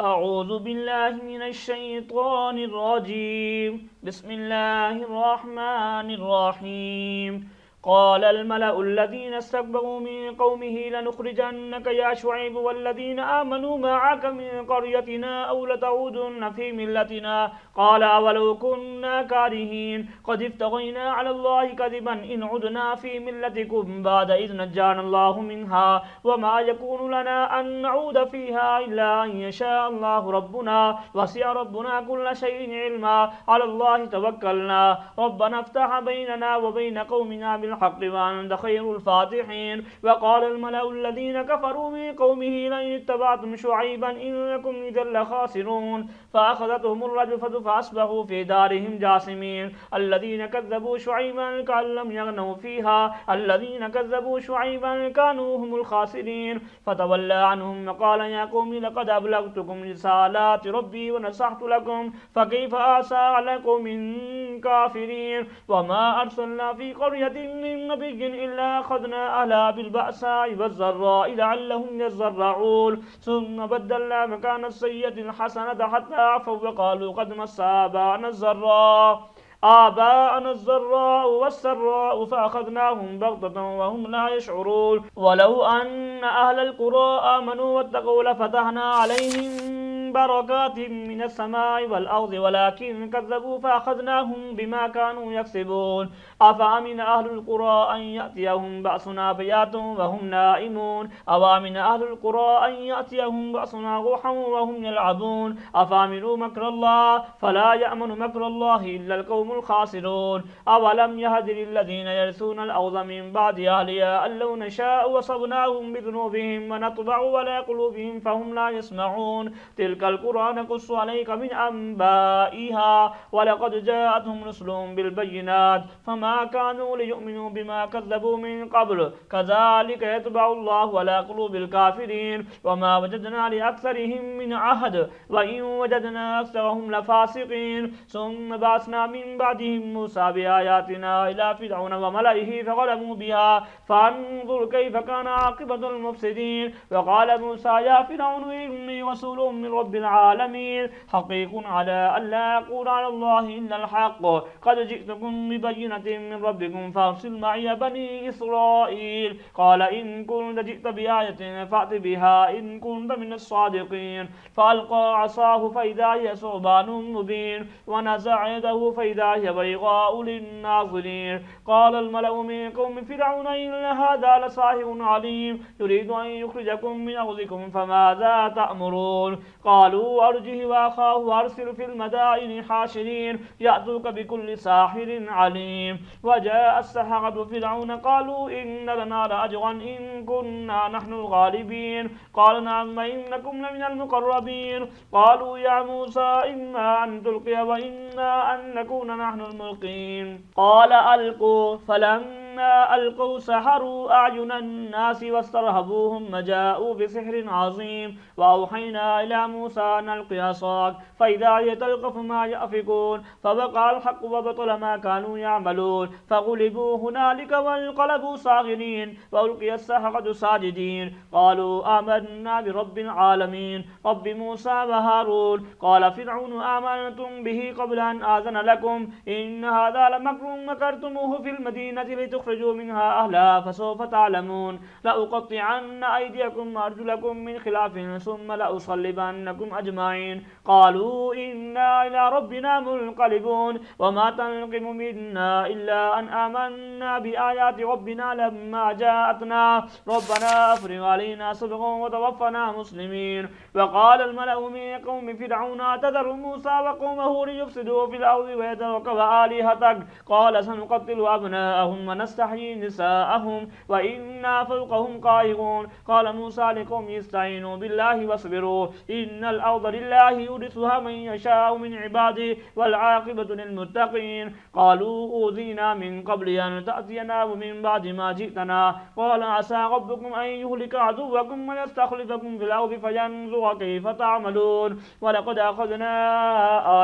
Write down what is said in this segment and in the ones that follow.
أعوذ بالله من الشيطان الرجيم بسم الله الرحمن الرحيم قال الملأ الذين استكبروا من قومه لنخرجنك يا شعيب والذين آمنوا معك من قريتنا أو لتعودن في ملتنا قال أولو كنا كارهين قد افترينا على الله كذبا إن عدنا في ملتكم بعد إذ نجانا الله منها وما يكون لنا أن نعود فيها إلا أن يشاء الله ربنا وسع ربنا كل شيء علما على الله توكلنا ربنا افتح بيننا وبين قومنا بالحق وأنت خير الفاتحين وقال الملأ الذين كفروا من قومه لئن اتبعتم شعيبا إنكم إذا لخاسرون فأخذتهم الرجفة فأصبحوا في دارهم جاثمين الذين كذبوا شعيبا كأن لم يغنوا فيها الذين كذبوا شعيبا كانوا هم الخاسرين فتولى عنهم وقال يا قوم لقد أبلغتكم رسالات ربي ونصحت لكم فكيف آسى على قوم كافرين وما أرسلنا في قرية من نبي إلا أخذنا أهلها بالبأساء والضراء لعلهم يضرعون ثم بدلنا مكان السيئة الحسنة حتى عفوا وقالوا قد مس آباءنا الضراء والسراء فأخذناهم بغتة وهم لا يشعرون ولو أن أهل القرى آمنوا واتقوا لفتحنا عليهم بركات من السماء والأرض ولكن كذبوا فأخذناهم بما كانوا يكسبون أفأمن أهل القرى أن يأتيهم بأسنا بياتا وهم نائمون أوامن أهل القرى أن يأتيهم بأسنا ضحى وهم يلعبون أفأمنوا مكر الله فلا يأمن مكر الله إلا القوم الخاسرون أولم يهد للذين يرثون الأرض من بعد أهلها أن لو نشاء وصبناهم بذنوبهم ونطبع على قلوبهم فهم لا يسمعون تلك القرى نقص عليك من أنبائها ولقد جاءتهم رسلهم بالبينات فما كانوا ليؤمنوا بما كذبوا من قبل كذلك يطبع الله على قلوب الكافرين وما وجدنا لأكثرهم من عهد وإن وجدنا أكثرهم لفاسقين ثم بعثنا من بعدهم موسى بآياتنا إلى فرعون وملئه فظلموا بها فانظر كيف كان عاقبة المفسدين وقال موسى يا فرعون إني رسول من رب العالمين حقيق على أن لا أقول على الله إلا الحق قد جئتكم ببينة من ربكم فارسل معي بني إسرائيل قال إن كنت جئت بآية فأت بها إن كنت من الصادقين فألقى عصاه فإذا هي ثعبان مبين ونزع يده فإذا هي بيضاء للناظرين قال الملأ من قوم فرعون إن هذا لساحر عليم يريد أن يخرجكم من أرضكم فماذا تأمرون قالوا أرجه وأخاه وأرسل في المدائن حاشرين يأتوك بكل ساحر عليم وجاء السحرة فرعون قالوا إن لنا لأجرا إن كنا نحن الغالبين قال نعم إنكم لمن المقربين قالوا يا موسى إما أن تلقي وإما أن نكون نحن الملقين قال ألقوا فلما ألقوا سحروا أعين الناس واسترهبوهم وجاءوا بسحر عظيم وأوحينا إلى موسى أن ألق عصاك فإذا هي تلقف ما يأفكون فوقع الحق وبطل ما كانوا يعملون فغلبوا هنالك وانقلبوا صاغرين وألقي السحرة ساجدين قالوا آمنا برب العالمين رب موسى وهارون قال فرعون آمنتم به قبل أن آذن لكم إن هذا لمكر مكرتموه في المدينة لتخرجوا منها أهلها فسوف تعلمون لأقطعن أيديكم وأرجلكم من خلاف ثم لأصلبنكم أجمعين قالوا إنا إلى ربنا منقلبون وما تنقم منا إلا أن آمنا بآيات ربنا لما جاءتنا ربنا أفرغ علينا صبرا وتوفنا مسلمين وقال الملأ من قوم فرعون أتذر موسى وقومه ليفسدوا في الأرض ويذرك وآلهتك قال سنقتل أبناءهم ونستحيي نساءهم وإنا فوقهم قاهرون قال موسى لقومه استعينوا بالله واصبروا إن الأرض لله يورثها من يشاء من عباده والعاقبة للمتقين قالوا أوذينا من قبل أن تأتينا ومن بعد ما جئتنا قال عسى ربكم أن يهلك عدوكم ويستخلفكم في الأرض فينظر كيف تعملون ولقد أخذنا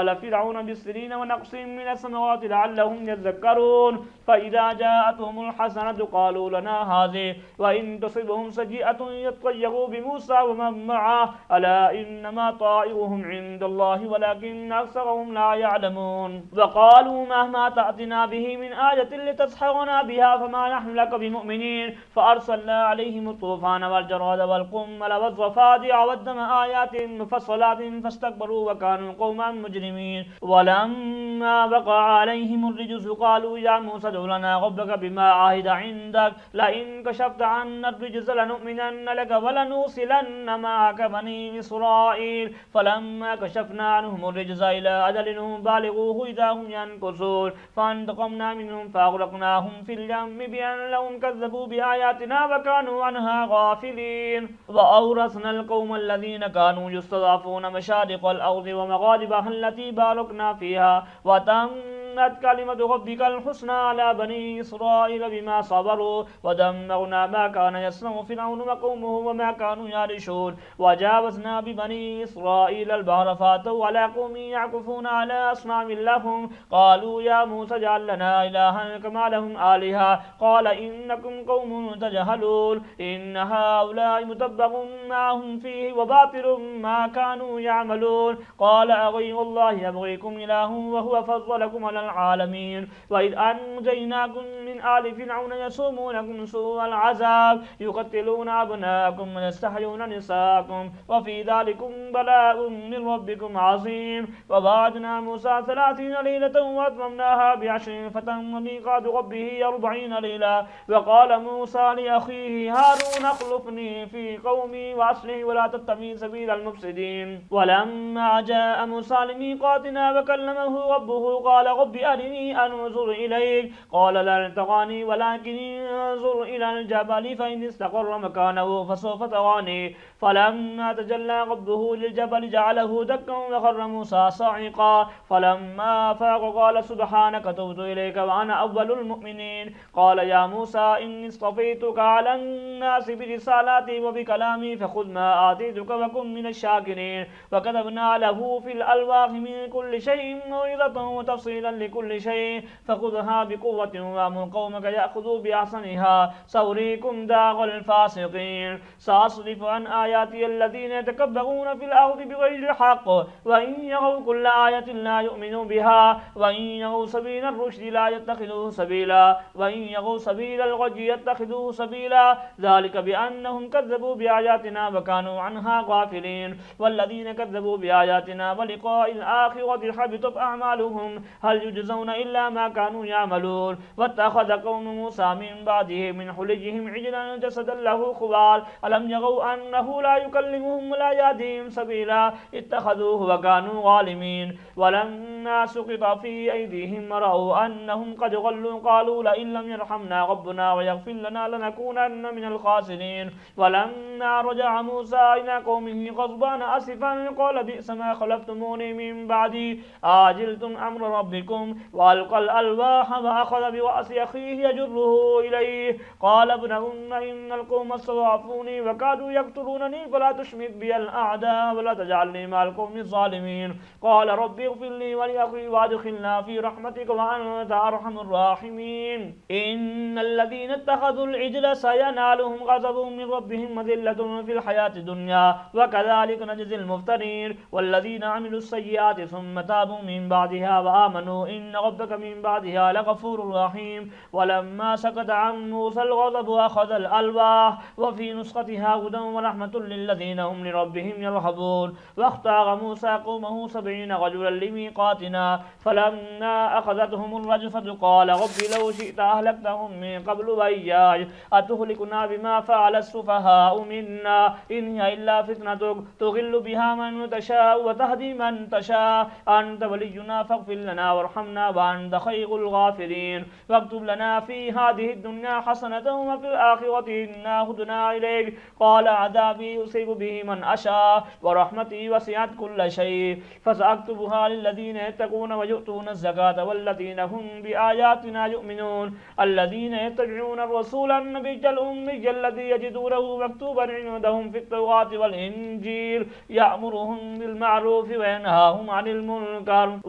آل فرعون بالسنين ونقص من الثمرات لعلهم يذكرون فإذا جاءت تصبهم الحسنة قالوا لنا هذه وإن تصبهم سيئة يطيروا بموسى ومن معه ألا إنما طائرهم عند الله ولكن أكثرهم لا يعلمون وقالوا مهما تأتنا به من آية لتسحرنا بها فما نحن لك بمؤمنين فأرسلنا عليهم الطوفان والجراد والقمل والضفادع والدم آيات مفصلات فاستكبروا وكانوا قوما مجرمين ولما وقع عليهم الرجس قالوا يا موسى ادع لنا ربك بما عهد عندك لئن كشفت عنا الرجس لنؤمنن لك ولنرسلن معك بني إسرائيل فلما كشفنا عنهم الرجس إلى أجل هم بالغوه إذا هم ينكثون فانتقمنا منهم فأغرقناهم في اليم بأنهم كذبوا بآياتنا وكانوا عنها غافلين وأورثنا القوم الذين كانوا يستضعفون مشارق الأرض ومغاربها التي باركنا فيها وتمت كلمة ربك الحسنى على بني إسرائيل بما صبروا ودمرنا ما كان يصنع فرعون وقومه وما كانوا يعرشون وجاوزنا ببني إسرائيل البحر فاتوا على قوم يعكفون على أصنام لهم قالوا يا موسى اجعل لنا إلها كما لهم آلهة قال إنكم قوم تجهلون إن هؤلاء متبر ما هم فيه وباطل ما كانوا يعملون قال أغير الله يبغيكم إله وهو فضلكم على العالمين وإذ أنجيناكم من آل فرعون يسومونكم سوء العذاب يقتلون أبناءكم ويستحيون نساءكم وفي ذلكم بلاء من ربكم عظيم ووعدنا موسى 30 ليلة وأتممناها ب10 فتم ميقات ربه 40 ليلة وقال موسى لأخيه هارون اخلفني في قومي وأصلح ولا تتبع سبيل المفسدين ولما جاء موسى لميقاتنا وكلمه ربه قال رب أرني أنظر إليك قال لا تراني ولكن انظر إلى الجبل فإن استقر مكانه فسوف تراني فلما تجلى ربه للجبل جعله دكا وخر موسى صعقا فلما فاق قال سبحانك تبت إليك وأنا أول المؤمنين قال يا موسى إني اصطفيتك على الناس برسالاتي وبكلامي فخذ ما آتيتك وكن من الشاكرين وكتبنا له في الألواح من كل شيء موعظة وتفصيلا لكل شيء فخذها بقوة وأمر قومك يأخذوا بأحسنها سأريكم دار الفاسقين سأصرف عن آياتي الذين يتكبرون في الأرض بغير الحق وإن يروا كل آية لا يؤمنوا بها وإن يروا سبيل الرشد لا يتخذوه سبيلا وإن يروا سبيل الغي يتخذوه سبيلا ذلك بأنهم كذبوا بآياتنا وكانوا عنها غافلين والذين كذبوا بآياتنا ولقاء الآخرة حبطت أعمالهم هل يجزون إلا ما كانوا يعملون واتخذ قوم موسى من بعده من حليهم عجلا جسدا له خوار ألم يروا أنه لا يكلمهم ولا يهديهم سبيلا اتخذوه وكانوا ظالمين ولما سقط في أيديهم رأوا أنهم قد ضلوا قالوا لئن لم يرحمنا ربنا ويغفر لنا لنكونن من الخاسرين ولما رجع موسى إلى قومه غضبان أسفا قال بئس ما خلفتموني من بعدي آجلتم أمر ربكم وألقى الألواح وأخذ برأس أخيه يجره إليه قال ابن إن القوم استضعفوني وكادوا يقتلونني فلا تشمت بي الأعداء ولا تجعلني مع القوم الظالمين قال رب اغفر لي ولأخي وادخلنا في رحمتك وأنت أرحم الراحمين إن الذين اتخذوا العجل سينالهم غضب من ربهم وذلة في الحياة الدنيا وكذلك نجزي المفترين والذين عملوا السيئات ثم تابوا من بعدها وآمنوا إن ربك من بعدها لغفور رحيم ولما سكت عن موسى الغضب أخذ الألواح وفي نسختها هدى ورحمة للذين هم لربهم يرهبون واختار موسى قومه 70 رجلا لميقاتنا فلما أخذتهم الرجفة قال رب لو شئت أهلكتهم من قبل وإياي أتهلكنا بما فعل السفهاء منا إن هي إلا فتنتك تضل بها من تشاء وتهدي من تشاء أنت ولينا فاغفر لنا وارحمنا وأنت خير الغافرين واكتب لنا في هذه الدنيا حسنة وفي الآخرة إنا هدنا إليك قال عذابي يصيب به من أشاء ورحمتي وسعت كل شيء فسأكتبها للذين يتقون ويؤتون الزكاة والذين هم بآياتنا يؤمنون الذين يتبعون الرسول النبي الأمي الذي يجدونه مكتوبا عندهم في التوراة والإنجيل يأمرهم بالمعروف وينهاهم عن المنكر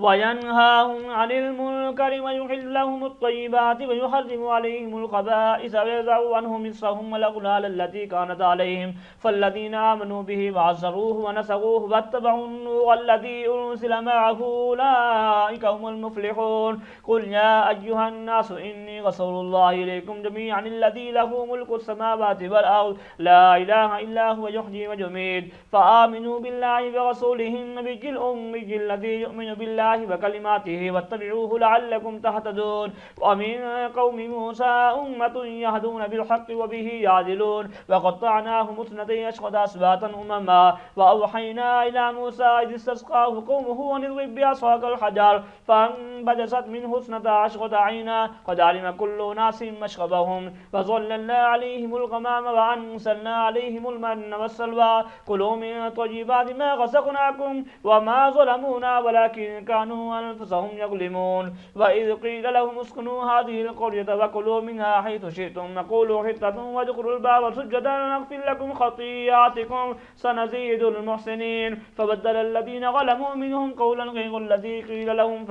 ويحل لهم الطيبات ويحرم عليهم الخبائث ويضع عنهم إصرهم والأغلال التي كانت عليهم فالذين آمنوا به وعزروه ونصروه واتبعوا النور الذي أنزل معه أولئك هم المفلحون قل يا أيها الناس إني رسول الله إليكم جميعا الذي له ملك السماوات والأرض لا إله إلا هو يحيي ويميت فآمنوا بالله ورسوله النبي الأمي الذي يؤمن بالله وكلماته واتبعوه لعلكم تهتدون ومن قوم موسى أمة يهدون بالحق وبه يعدلون وقطعناهم 12 أسباطا أمما وأوحينا إلى موسى إذ استسقاه قومه أن اضرب بعصاك الحجر فانبجست منه 12 عينا قد علم كل ناس مشربهم وظللنا عليهم الغمام وأنزلنا عليهم المن والسلوى كلوا من طيبات ما رزقناكم وما ظلمونا ولكن كانوا أنفسهم يظلمون وإذ قيل لهم اسكنوا هذه القرية وكلوا منها حيث شئتم وقولوا حطة وادخلوا الباب سجدا نغفر لكم خطيئاتكم سنزيد المحسنين فبدل الذين ظلموا منهم قولا غير الذي قيل لهم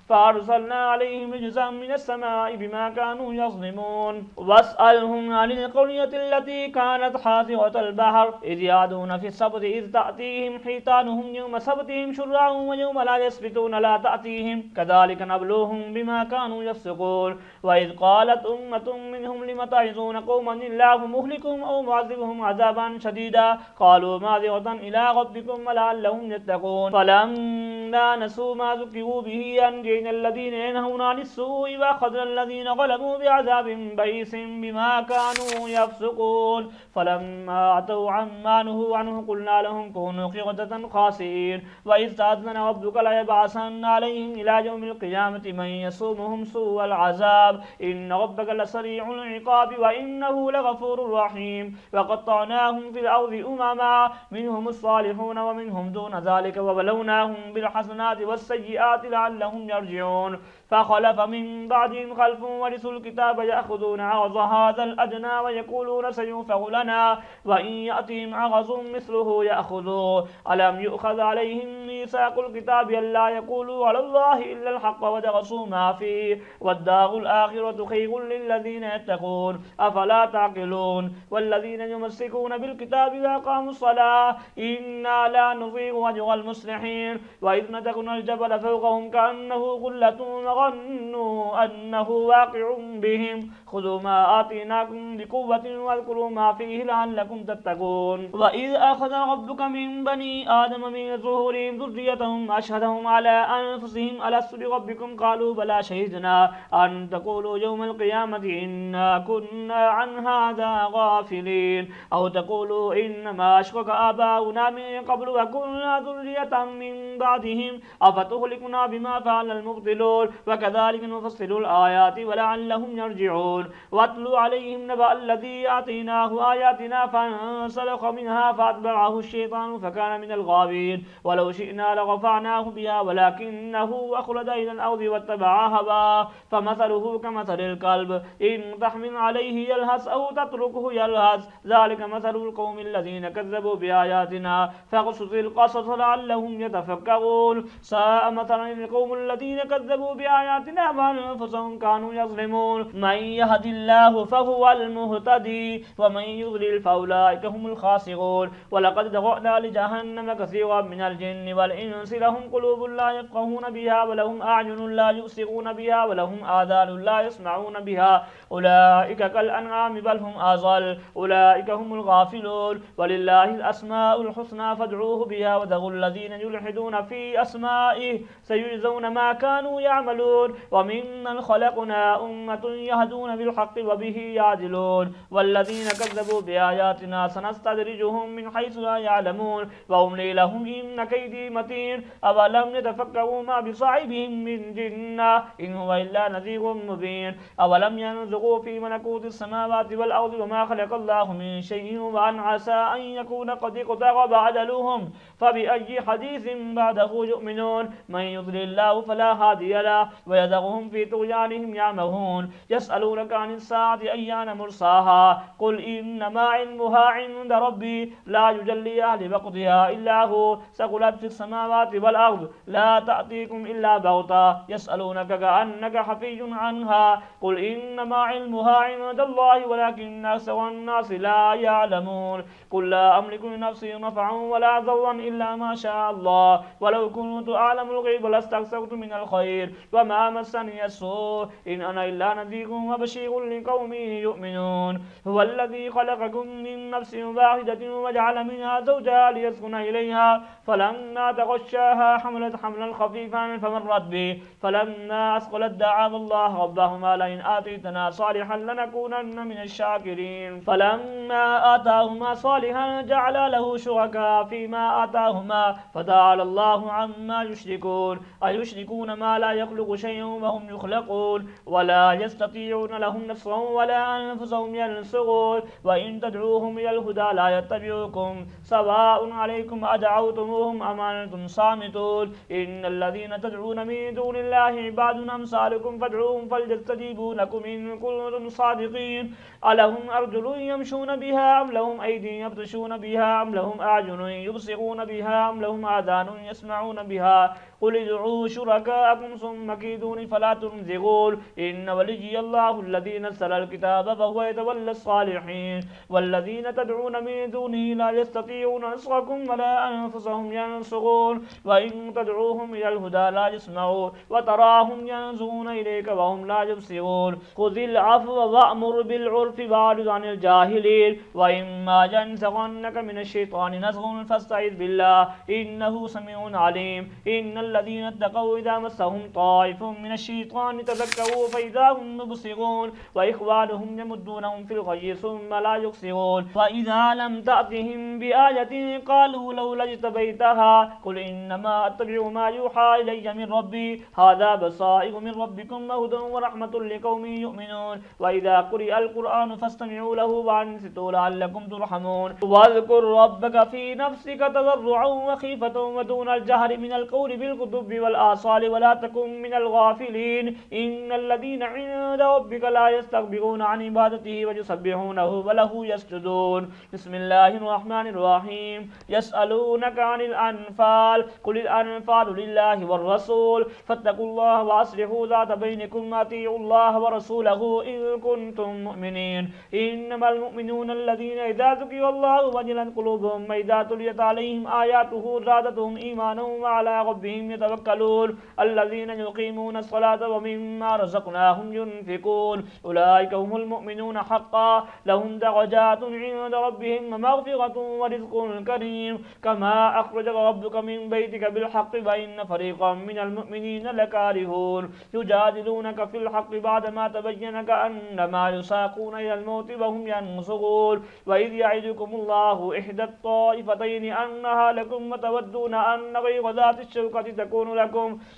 فأرسلنا عليهم رجزا من السماء بما كانوا يظلمون واسألهم عن القرية التي كانت حاضرة البحر إذ يعدون في السبت إذ تأتيهم حيتانهم يوم سبتهم شرعا ويوم لا يسبتون لا تأتيهم كذلك نبلوهم بما كانوا يفسقون وإذ قالت أمة منهم لم تعظون قوما الله مهلكهم أو معذبهم عذابا شديدا قالوا معذرة إلى ربكم ولعلهم يتقون فلما نسوا ما ذكروا به أنجينا الذين ينهون عن السوء وأخذنا الذين ظلموا بعذاب بئيس بما كانوا يفسقون فلما أتوا عما نهوا عنه قلنا لهم كونوا قردة خاسئين وإذ تأذن ربك ليبعثن عليهم إلى يوم القيامة من يسومهم سوء العذاب إن ربك لسريع العقاب وإنه لغفور رحيم وقطعناهم في الأرض أمما منهم الصالحون ومنهم دون ذلك وبلوناهم بالحسنات والسيئات لعلهم يرجعون فخلف من بعدهم خلف ورثوا الكتاب يأخذون عرض هذا الأدنى ويقولون سينفع لنا وإن يأتهم عرض مثله يأخذوه ألم يؤخذ عليهم ميثاق الكتاب ألا يقولوا على الله إلا الحق ودرسوا ما فيه والدار الآخرة خير للذين يتقون أفلا تعقلون والذين يمسكون بالكتاب وأقاموا الصلاة إنا لا نضيع أجر المصلحين وإذ نتقنا الجبل فوقهم كأنه غلة وظنوا أنه واقع بهم خذوا ما آتيناكم بقوة واذكروا ما فيه لعلكم تتقون وإذ أخذ ربك من بني آدم من ظهورهم ذريتهم أشهدهم على أنفسهم ألست بربكم قالوا بلى شهدنا أن تقولوا يوم القيامة إنا كنا عن هذا غافلين أو تقولوا إنما أشرك آباؤنا من قبل وكنا ذرية من بعدهم أفتهلكنا بما فعل المبطلون وكذلك نفصل الآيات ولعلهم يرجعون واتلوا عليهم نبأ الذي آتيناه آياتنا فانسلخ منها فأتبعه الشيطان فكان من الغاوين ولو شئنا لرفعناه بها ولكنه أخلد إلى الأرض واتبع هواه فمثله كمثل الكلب إن تحمل عليه يلهث أو تتركه يلهث ذلك مثل القوم الذين كذبوا بآياتنا فاقصص القصص لعلهم يتفكرون ساء مثلا القوم الذين كذبوا بآياتنا وأنفسهم كانوا يظلمون من يهد الله فهو المهتدي ومن يضلل فأولئك هم الخاسرون ولقد ذرأنا لجهنم كثيرا من الجن والإنس لهم قلوب لا يفقهون بها ولهم أعين لا يبصرون بها ولهم آذان لا يسمعون بها أولئك كالأنعام بل هم أضل أولئك هم الغافلون ولله الأسماء الحسنى فادعوه بها وذروا الذين يلحدون في أسمائه سيجزون ما كانوا يعملون وممن خلقنا أمة يهدون بالحق وبه يعدلون والذين كذبوا بآياتنا سنستدرجهم من حيث لا يعلمون وأملي لهم إن كيدي متين أولم يتفكروا ما بصاحبهم من جنة إن هو إلا نذير مبين أولم ينظروا في ملكوت السماوات والأرض وما خلق الله من شيء وأن عسى أن يكون قد اقترب أجلهم فبأي حديث بعده يؤمنون من يضلل الله فلا هادي له ويذرهم في طغيانهم يعمهون يسألونك عن الساعة أيان مرساها قل إنما علمها عند ربي لا يجليها لوقتها إلا هو ثقلت في السماوات والأرض لا تأتيكم إلا بغتة يسألونك كأنك حفي عنها قل إنما علمها عند الله ولكن أكثر الناس لا يعلمون قل لا أملك لنفسي نفعا ولا ضرا إلا ما شاء الله ولو كنت أعلم الغيب لاستكثرت من الخير وما مسني السوء إن أنا إلا نذير وبشير لقوم يؤمنون هو الذي خلقكم من نفس واحدة وجعل منها زوجها ليسكن إليها فلما تغشاها حملت حملا خفيفا فمرت به فلما أثقلت دعا الله ربهما لئن آتيتنا صالحا لنكونن من الشاكرين فلما آتاهما صالحا جعل له شركاء فيما آتاهما فتعالى الله عما يشركون أيشركون ما لا يخلق شيئا وهم يخلقون ولا يستطيعون لهم نصرا ولا أنفسهم ينصرون وإن تدعوهم إلى الهدى لا يتبعوكم سواء عليكم أدعوتموهم أم أنتم صامتون إن الذين تدعون من دون الله عباد أمثالكم فادعوهم فليستجيبوا لكم إن كنتم صادقين ألهم أرجل يمشون بها أم لهم أيدي يبطشون بها أم لهم أعين يبصرون بها أم لهم آذان يسمعون بها قل ادعوا شركاءكم ثم كيدون فلا تنذرون إن وليي الله الذي نزل الكتاب فهو يتولى الصالحين والذين تدعون من دونه لا يستطيعون نصركم ولا أنفسهم ينصرون وإن تدعوهم إلى الهدى لا يسمعون وتراهم ينظرون إليك وهم لا يبصرون خذ العفو وأمر بالعرف واعرض عن الجاهلين وإما ينزغنك من الشيطان نزغ فاستعذ بالله إنه سميع عليم إن الذين اتقوا إذا مسهم طائف من الشيطان تذكروا فإذا هم مبصرون وإخوانهم يمدونهم في الغي ثم لا يقصرون وإذا لم تأتهم بآية قالوا لولا اجتبيتها قل إنما أتبع ما يوحى إلي من ربي هذا بصائر من ربكم وهدى ورحمة لقوم يؤمنون وإذا قرئ القرآن فاستمعوا له وأنصتوا لعلكم ترحمون واذكر ربك في نفسك تضرعا وخيفة ودون الجهر من القول بالغضب والآصال ولا تكن من الغافلين إن الذين عند ربك لا يستكبرون عن عبادته ويسبحونه وله يسجدون بسم الله الرحمن الرحيم يسألونك عن الأنفال قل الأنفال لله والرسول فاتقوا الله وأصلحوا ذات بينكم وأطيعوا الله ورسوله إن كنتم مؤمنين إنما المؤمنون الذين إذا ذكر الله وجلت قلوبهم وإذا تليت عليهم آياته زادتهم إيمانا وعلى ربهم يتوكلون الذين يقيمون الصلاة ومما رزقناهم ينفقون أولئك هم المؤمنون حقا لهم درجات عند ربهم ومغفرة ورزق كريم كما أخرجك ربك من بيتك بالحق وإن فريقا من المؤمنين لكارهون يجادلونك في الحق بعدما تبين كأنما يساقون إلى الموت وهم ينصرون وإذ يعدكم الله إحدى الطائفتين أنها لكم وتودون أن غير ذات الشوكة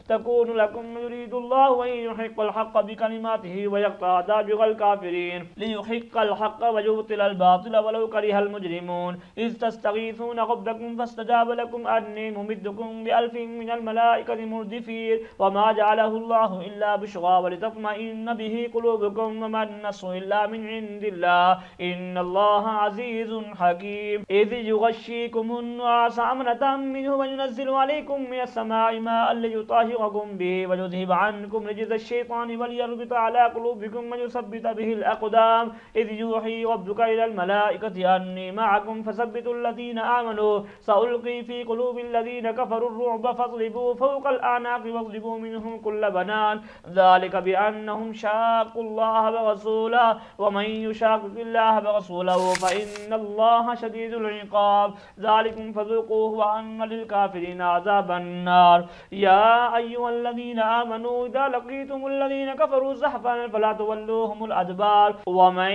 تكون لكم يريد الله أن يحق الحق بكلماته ويقطع دابر الكافرين ليحق الحق ويبطل الباطل ولو كره المجرمون إذ تستغيثون ربكم فاستجاب لكم أني ممدكم بألف من الملائكة مردفين وما جعله الله إلا بشرى ولتطمئن به قلوبكم وما النصر إلا من عند الله إن الله عزيز حكيم إذ يغشيكم النعاس أمنة منه وينزل عليكم من السماء ماء ليطهركم به ويذهب عنكم رجز الشيطان وليربط على قلوبكم ويثبت به الأقدام إذ يوحي ربك إلى الملائكة أني معكم فثبتوا الذين آمنوا سألقي في قلوب الذين كفروا الرعب فاضربوا فوق الأعناق واضربوا منهم كل بنان ذلك بأنهم شاقوا الله ورسوله ومن يشاقق الله ورسوله فإن الله شديد العقاب ذلكم فذوقوه وأن للكافرين عذاب النار يا أيها الذين آمنوا إذا لقيتم الذين كفروا زحفا فلا تولوهم الأدبار ومن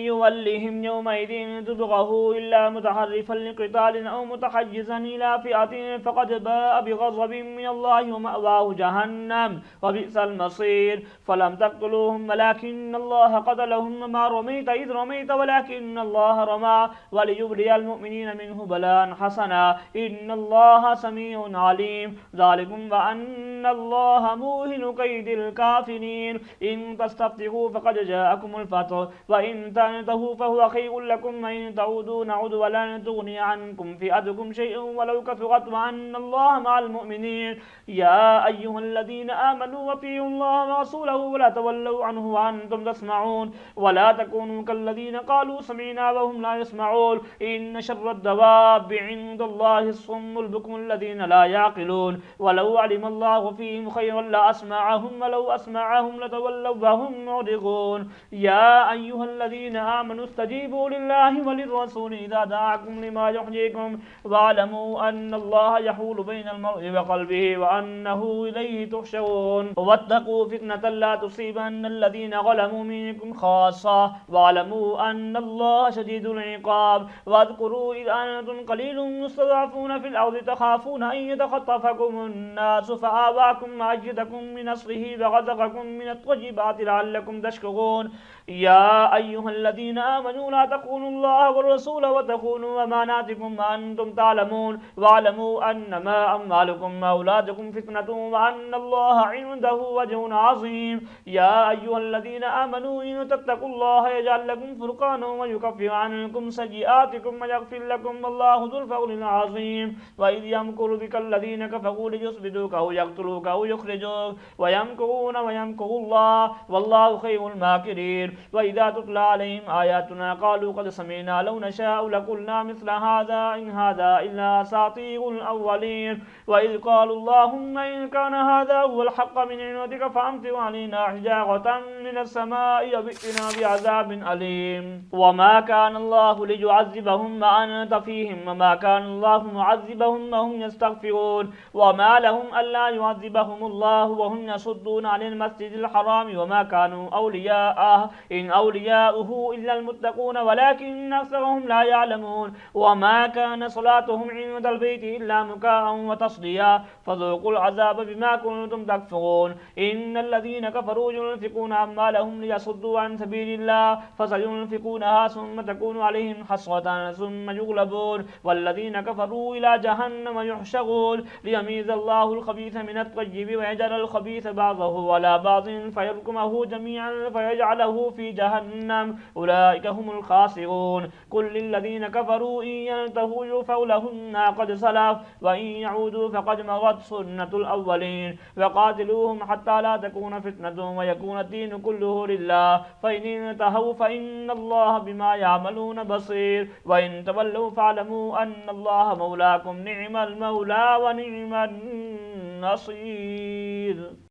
يولهم يومئذ دبره إلا متحرفا لقتال أو متحيزا إلى فئة امرأة فقد باء بغضب من الله ومأواه جهنم وبئس المصير. فلم تقتلوهم ولكن الله قتلهم وما رميت إذ رميت ولكن الله رمى وليبلي المؤمنين منه بلاء حسنا إن الله سميع عليم. ذلكم وأن الله موهن كيد الكافرين. إن تستفتحوا فقد جاءكم الفتح وإن تنتهوا فهو خير لكم وإن تعودوا نعد ولن تغني عنكم فئتكم شيئا ولو كثرت وأن الله مع المؤمنين. يا أيها الذين آمنوا أطيعوا الله ورسوله ولا تولوا عنه وأنتم تسمعون ولا تكونوا كالذين قالوا سمعنا وهم لا يسمعون. إن شر الدواب عند الله الصم البكم الذين لا يعقلون. ولو علم الله فيهم خيرا لأسمعهم ولو أسمعهم لتولوا وهم معرضون. يا أيها الذين آمنوا استجيبوا لله وللرسول إذا دعاكم لما يحييكم واعلموا أن الله يحول بين المرء وقلبه وأنه إليه تحشرون. واتقوا فتنة لا تصيبن الذين ظلموا منكم خاصة واعلموا أن الله شديد العقاب. واذكروا إذ أنتم قليل مستضعفون في الأرض تخافون أن يتخطفكم الناس فآواكم وأيدكم بنصره ورزقكم من الطيبات لعلكم تشكرون. يا أيها الذين آمنوا لا تخونوا الله والرسول وتخونوا أماناتكم وأنتم تعلمون واعلموا أنما أموالكم وأولادكم فتنة وأن الله عنده أجر عظيم. يا أيها الذين آمنوا إن تتقوا الله يجعل لكم فرقانا ويكفر عنكم سيئاتكم ويغفر لكم والله ذو الفضل العظيم. وإذ يمكر بك الذين كفروا ليثبتوك أو يقتلوك أو يخرجوك ويمكرون ويمكر الله والله خير الماكرين. وإذا تتلى عليهم آياتنا قالوا قد سمعنا لو نشاء لقلنا مثل هذا إن هذا إلا أساطير الأولين. وإذ قالوا اللهم إن كان هذا هو الحق من عندك فأمطر علينا حجارة من السماء وائتنا بعذاب أليم. وما كان الله ليعذبهم وأنت فيهم وما كان الله معذبهم وهم يستغفرون. وما لهم ألا يعذبهم الله وهم يصدون عن المسجد الحرام وما كانوا أولياءه إن أولياؤه إلا المتقون ولكن أكثرهم لا يعلمون. وما كان صلاتهم عند البيت إلا مكاء وتصديا فذوقوا العذاب بما كنتم تكفرون. إن الذين كفروا ينفقون أموالهم ليصدوا عن سبيل الله فسينفقونها ثم تكون عليهم حسرة ثم يغلبون والذين كفروا إلى جهنم يحشرون. ليميز الله الخبيث من الطيب ويجعل الخبيث بعضه على بعض فيركمه جميعا فيجعله في جهنم أولئك هم الخاسرون. قل للذين كفروا إن ينتهوا يغفر لهم ما قد سلف وإن يعودوا فقد مضت سنة الأولين. وقاتلوهم حتى لا تكون فتنة ويكون الدين كله لله فإن انتهوا فإن الله بما يعملون بصير. وإن تولوا فاعلموا أن الله مولاكم نعم المولى ونعم النصير.